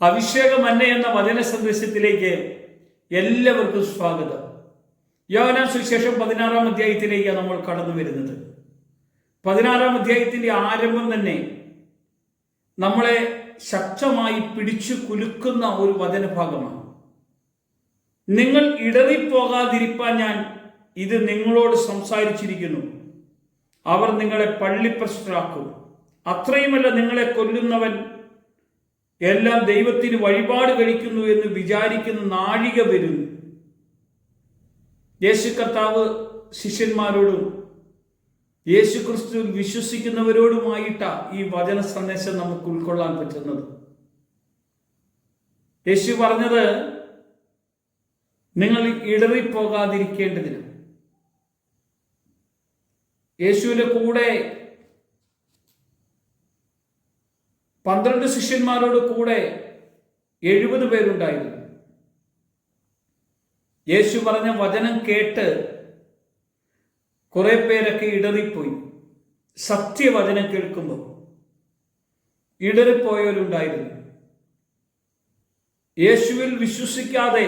അഭിഷേക മന്ന എന്ന വചന സന്ദേശത്തിലേക്ക് എല്ലാവർക്കും സ്വാഗതം. യോഹന്നാൻ സുവിശേഷം 16-ാം അധ്യായത്തിലേക്കാണ് നമ്മൾ കടന്നു വരുന്നത്. 16-ാം അധ്യായത്തിന്റെ ആരംഭം തന്നെ നമ്മളെ ശക്തമായി പിടിച്ചു കുലുക്കുന്ന ഒരു വചനഭാഗമാണ്. നിങ്ങൾ ഇടറിപ്പോകാതിരിപ്പാൻ ഞാൻ ഇത് നിങ്ങളോട് സംസാരിച്ചിരിക്കുന്നു. അവർ നിങ്ങളെ പള്ളിപ്രശ്നരാക്കും. അത്രയുമല്ല, നിങ്ങളെ കൊല്ലുന്നവൻ എല്ലാം ദൈവത്തിന് വഴിപാട് കഴിക്കുന്നു എന്ന് വിചാരിക്കുന്ന നാഴിക വരുന്നു. യേശു കർത്താവ് ശിഷ്യന്മാരോടും യേശു ക്രിസ്തുവിൽ വിശ്വസിക്കുന്നവരോടുമായിട്ടാ ഈ വചന സന്ദേശം നമുക്ക് ഉൾക്കൊള്ളാൻ പറ്റുന്നത്. യേശു പറഞ്ഞത് നിങ്ങൾ ഇടറിപ്പോകാതിരിക്കേണ്ടതിന്. യേശുവിന്റെ കൂടെ 12 ശിഷ്യന്മാരോട് കൂടെ 70 പേരുണ്ടായിരുന്നു. യേശു പറഞ്ഞ വചനം കേട്ട് കുറെ പേരൊക്കെ ഇടറിപ്പോയി. സത്യവചനം കേൾക്കുമ്പോൾ ഇടറിപ്പോയവരുണ്ടായിരുന്നു. യേശുവിൽ വിശ്വസിക്കാതെ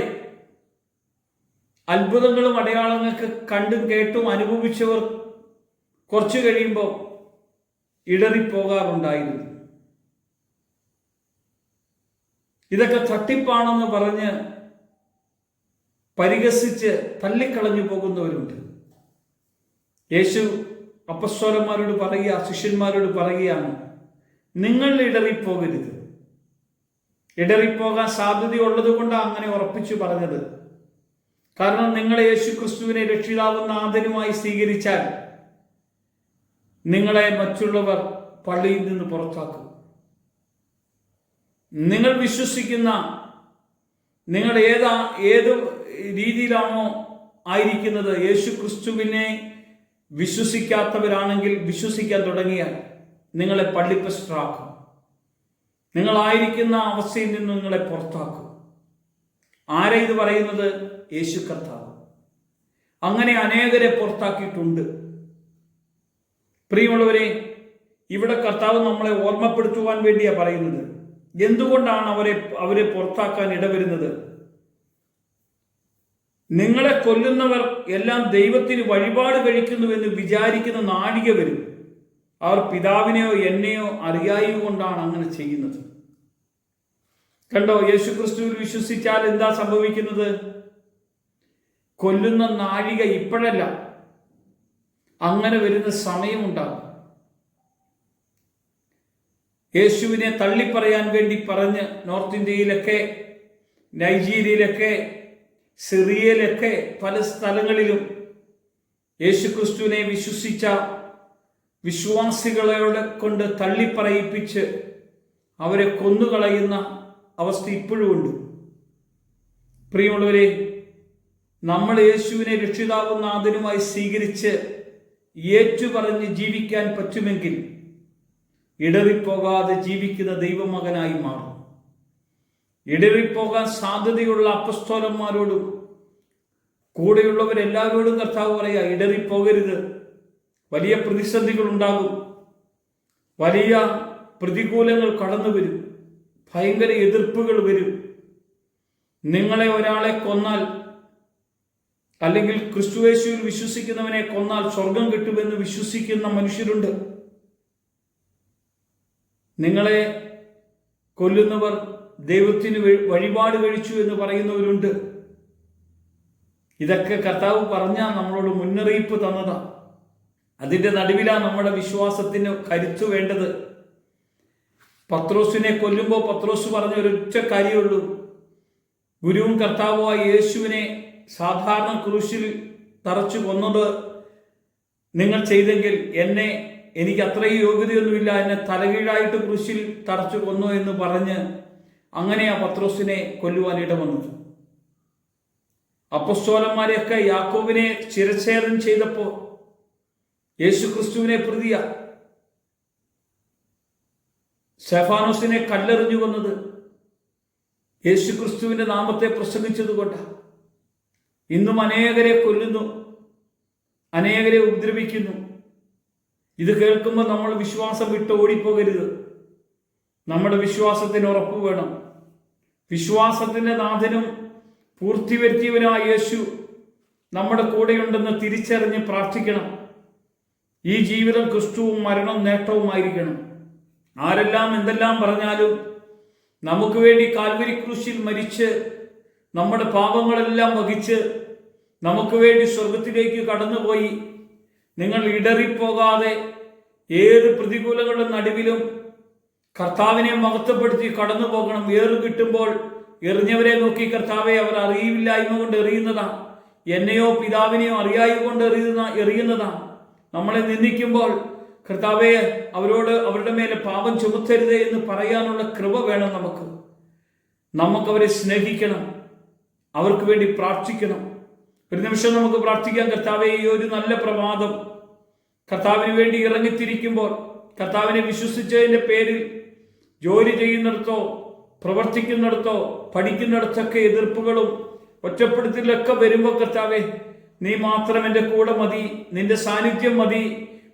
അത്ഭുതങ്ങളും അടയാളങ്ങളൊക്കെ കണ്ടും കേട്ടും അനുഭവിച്ചവർ കുറച്ചു കഴിയുമ്പോൾ ഇടറിപ്പോകാറുണ്ടായിരുന്നു. ഇതൊക്കെ തട്ടിപ്പാണെന്ന് പറഞ്ഞ് പരിഹസിച്ച് തള്ളിക്കളഞ്ഞു പോകുന്നവരുണ്ട്. യേശു അപ്പസ്തോലന്മാരോട് പറയുക, ശിഷ്യന്മാരോട് പറയുകയാണ്, നിങ്ങൾ ഇടറിപ്പോകരുത്. ഇടറിപ്പോകാൻ സാധ്യതയുള്ളത് കൊണ്ടാണ് അങ്ങനെ ഉറപ്പിച്ചു പറഞ്ഞത്. കാരണം നിങ്ങൾ യേശു ക്രിസ്തുവിനെ രക്ഷിതാവും നാഥനുമായി സ്വീകരിച്ചാൽ നിങ്ങളെ മറ്റുള്ളവർ പള്ളിയിൽ നിന്ന് പുറത്താക്കും. നിങ്ങൾ വിശ്വസിക്കുന്ന, നിങ്ങൾ ഏത് രീതിയിലാണോ ആയിരിക്കുന്നത്, യേശു ക്രിസ്തുവിനെ വിശ്വസിക്കാത്തവരാണെങ്കിൽ വിശ്വസിക്കാൻ തുടങ്ങിയാൽ നിങ്ങളെ പള്ളിപ്രശ്നരാക്കും. നിങ്ങളായിരിക്കുന്ന അവസ്ഥയിൽ നിന്ന് നിങ്ങളെ പുറത്താക്കും. ആരാ ഇത് പറയുന്നത്? യേശു കർത്താവ്. അങ്ങനെ അനേകരെ പുറത്താക്കിയിട്ടുണ്ട്. പ്രിയമുള്ളവരെ, ഇവിടെ കർത്താവ് നമ്മളെ ഓർമ്മപ്പെടുത്തുവാൻ വേണ്ടിയാ പറയുന്നത്. എന്തുകൊണ്ടാണ് അവരെ പുറത്താക്കാൻ ഇടവരുന്നത്? നിങ്ങളെ കൊല്ലുന്നവർ എല്ലാം ദൈവത്തിന് വഴിപാട് കഴിക്കുന്നുവെന്ന് വിചാരിക്കുന്ന നാഴിക വരും. അവർ പിതാവിനെയോ എന്നെയോ അറിയായതുകൊണ്ടാണ് അങ്ങനെ ചെയ്യുന്നത്. കണ്ടോ, യേശു ക്രിസ്തുവിൽ വിശ്വസിച്ചാൽ എന്താ സംഭവിക്കുന്നത്? കൊല്ലുന്ന നാഴിക ഇപ്പോഴല്ല, അങ്ങനെ വരുന്ന സമയമുണ്ടാകും. യേശുവിനെ തള്ളിപ്പറയാൻ വേണ്ടി പറഞ്ഞ് നോർത്ത് ഇന്ത്യയിലൊക്കെ, നൈജീരിയയിലൊക്കെ, സിറിയയിലൊക്കെ പല സ്ഥലങ്ങളിലും യേശു ക്രിസ്തുവിനെ വിശ്വസിച്ച വിശ്വാസികളെ കൊണ്ട് തള്ളിപ്പറയിപ്പിച്ച് അവരെ കൊന്നുകളയുന്ന അവസ്ഥ ഇപ്പോഴും ഉണ്ട്. പ്രിയമുള്ളവരെ, നമ്മൾ യേശുവിനെ രക്ഷിതാവും നാഥനുമായി സ്വീകരിച്ച് ഏറ്റുപറഞ്ഞ് ജീവിക്കാൻ പറ്റുമെങ്കിൽ ഇടറിപ്പോകാതെ ജീവിക്കുന്ന ദൈവമകനായി മാറും. ഇടറിപ്പോകാൻ സാധ്യതയുള്ള അപ്പസ്തോലന്മാരോടും കൂടെയുള്ളവരെല്ലാവരോടും കർത്താവ് പറയാ, ഇടറിപ്പോകരുത്. വലിയ പ്രതിസന്ധികൾ ഉണ്ടാകും, വലിയ പ്രതികൂലങ്ങൾ കടന്നു വരും, ഭയങ്കര എതിർപ്പുകൾ വരും. നിങ്ങളെ ഒരാളെ കൊന്നാൽ, അല്ലെങ്കിൽ ക്രിസ്തുയേശുവിൽ വിശ്വസിക്കുന്നവനെ കൊന്നാൽ സ്വർഗം കിട്ടുമെന്ന് വിശ്വസിക്കുന്ന മനുഷ്യരുണ്ട്. നിങ്ങളെ കൊല്ലുന്നവർ ദൈവത്തിന് വഴിപാട് കഴിച്ചു എന്ന് പറയുന്നവരുണ്ട്. ഇതൊക്കെ കർത്താവ് പറഞ്ഞാൽ നമ്മളോട് മുന്നറിയിപ്പ് തന്നതാ. അതിൻ്റെ നടുവിലാണ് നമ്മുടെ വിശ്വാസത്തിന് കരുത്തു വേണ്ടത്. പത്രോസിനെ കൊല്ലുമ്പോൾ പത്രോസ് പറഞ്ഞ ഒരൊറ്റ കാര്യമുള്ളൂ, ഗുരുവും കർത്താവുമായ യേശുവിനെ സാധാരണ ക്രൂശിൽ തറച്ചു കൊന്നത് നിങ്ങൾ ചെയ്തെങ്കിൽ എനിക്ക് അത്രയും യോഗ്യതയൊന്നുമില്ല, എന്നെ തലകീഴായിട്ട് ക്രൂശിൽ തറച്ചു കൊന്നു എന്ന് പറഞ്ഞ് അങ്ങനെയാ പത്രോസിനെ കൊല്ലുവാൻ ഇടവന്നത്. അപ്പസ്തോലന്മാരെയൊക്കെ യാക്കോബിനെ ശിരച്ഛേദം ചെയ്തപ്പോൾ യേശു ക്രിസ്തുവിനെ പ്രതിയ, സ്തെഫാനോസിനെ കല്ലെറിഞ്ഞു കൊന്നത് യേശു ക്രിസ്തുവിന്റെ നാമത്തെ പ്രസംഗിച്ചത് കൊണ്ടാണ്. ഇന്നും അനേകരെ കൊല്ലുന്നു, അനേകരെ ഉപദ്രവിക്കുന്നു. ഇത് കേൾക്കുമ്പോൾ നമ്മൾ വിശ്വാസം വിട്ട് ഓടിപ്പോകരുത്. നമ്മുടെ വിശ്വാസത്തിന് ഉറപ്പ് വേണം. വിശ്വാസത്തിന്റെ നാഥനും പൂർത്തി വരുത്തിയവനായ യേശു നമ്മുടെ കൂടെയുണ്ടെന്ന് തിരിച്ചറിഞ്ഞ് പ്രാർത്ഥിക്കണം. ഈ ജീവിതം ക്രിസ്തുവും മരണം നേട്ടവുമായിരിക്കണം. ആരെല്ലാം എന്തെല്ലാം പറഞ്ഞാലും നമുക്ക് വേണ്ടി കാൽവരി ക്രൂശിൽ മരിച്ച് നമ്മുടെ പാപങ്ങളെല്ലാം വഹിച്ച് നമുക്ക് വേണ്ടി സ്വർഗത്തിലേക്ക് കടന്നുപോയി നിങ്ങൾ ഇടറിപ്പോകാതെ ഏത് പ്രതികൂലങ്ങളുടെ നടുവിലും കർത്താവിനെ മഹത്വപ്പെടുത്തി കടന്നു പോകണം. ഏറ് കിട്ടുമ്പോൾ എറിഞ്ഞവരെ നോക്കി കർത്താവെ അവർ അറിയില്ലായ്മ കൊണ്ട് എറിയുന്നതാണ്, എന്നെയോ പിതാവിനെയോ അറിയായി കൊണ്ട് എറിയുന്നതാണ്. നമ്മളെ നിന്ദിക്കുമ്പോൾ കർത്താവെ അവരോട് അവരുടെ മേലെ പാപം ചുമത്തരുതേ എന്ന് പറയാനുള്ള കൃപ വേണം. നമുക്കവരെ സ്നേഹിക്കണം, അവർക്ക് വേണ്ടി പ്രാർത്ഥിക്കണം. ഒരു നിമിഷം നമുക്ക് പ്രാർത്ഥിക്കാം. കർത്താവെ, ഈ ഒരു നല്ല പ്രഭാതം കർത്താവിന് വേണ്ടി ഇറങ്ങിത്തിരിക്കുമ്പോൾ കർത്താവിനെ വിശ്വസിച്ചതിൻ്റെ പേരിൽ ജോലി ചെയ്യുന്നിടത്തോ പ്രവർത്തിക്കുന്നിടത്തോ പഠിക്കുന്നിടത്തൊക്കെ എതിർപ്പുകളും ഒറ്റപ്പെടുത്തലൊക്കെ വരുമ്പോൾ കർത്താവെ നീ മാത്രം എൻ്റെ കൂടെ മതി, നിന്റെ സാന്നിധ്യം മതി,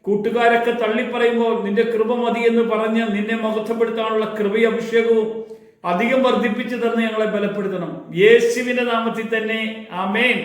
കൂട്ടുകാരൊക്കെ തള്ളിപ്പറയുമ്പോൾ നിന്റെ കൃപ മതി എന്ന് പറഞ്ഞ് നിന്നെ മഹത്വപ്പെടുത്താനുള്ള കൃപയും അഭിഷേകവും അധികം വർദ്ധിപ്പിച്ചു തന്ന് ഞങ്ങളെ ബലപ്പെടുത്തണം. യേശുവിന്റെ നാമത്തിൽ തന്നെ ആമേൻ.